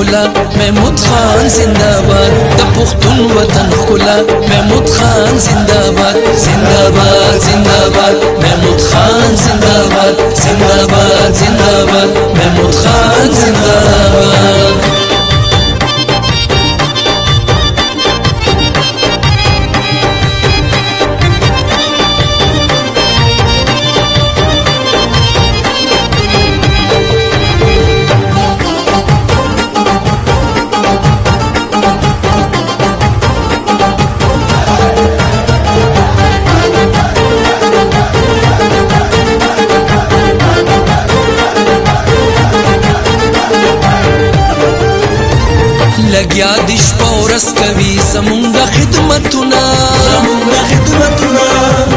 ښکلا محمود خان زنده باد د پښتون وطن ښکلا محمود خان زنده باد زنده باد زنده باد محمود خان زنده باد زنده باد زنده باد محمود خان زنده باد لګیا د شپه ورځ کوي زمونږ خدمتونه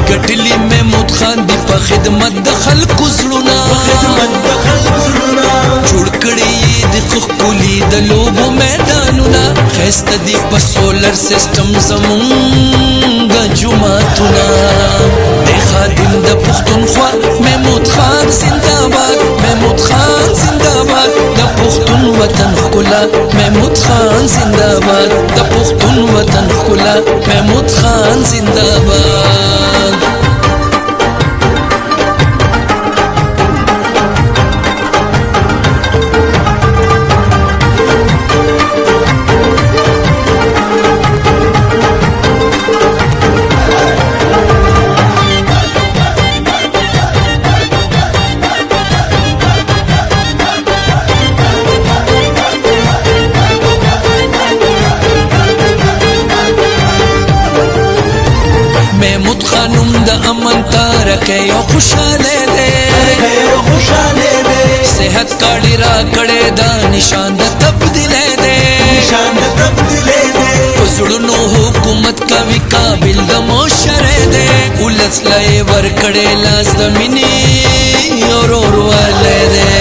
ګټلي محمود خان دی په خدمت د خلکو زړونه جوړ کړي یې د ښکلي د لوبو میدانونه ښایسته دي په سولر سیسټم زمونږ جوماتونه دی خادم د پښتونخوا محمود خان زنده باد محمود خان زنده باد د پښتون وطن ښکلا محمود خان زنده باد د پښتون وطن ښکلا محمود خان زنده باد محمود خانم د امن تارکه یو خوشاله دی صحت کاړي را کړي دا نشان د تبدیلی دی په زړونو حکومت کوي قابل د مشره دی ولس له ورکړي لاس د مینې وروروالی دی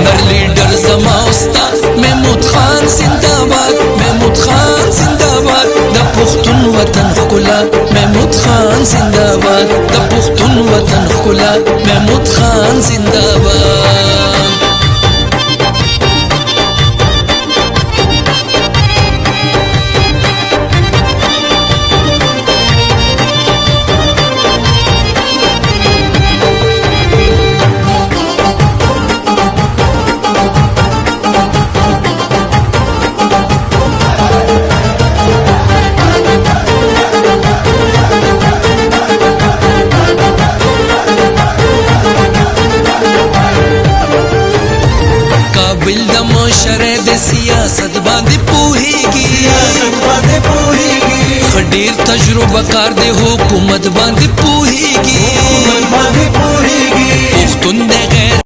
نر لیډر زما استاد محمود خان زنده باد محمود خان زنده باد د پښتون وطن ښکلا محمود خان زنده باد د پښتون وطن ښکلا محمود خان زنده باد قابل د مشره د سیاست باندې پوهیږي ډېر تجربه کار د حکومت باندې پوهیږي پښتون د غیر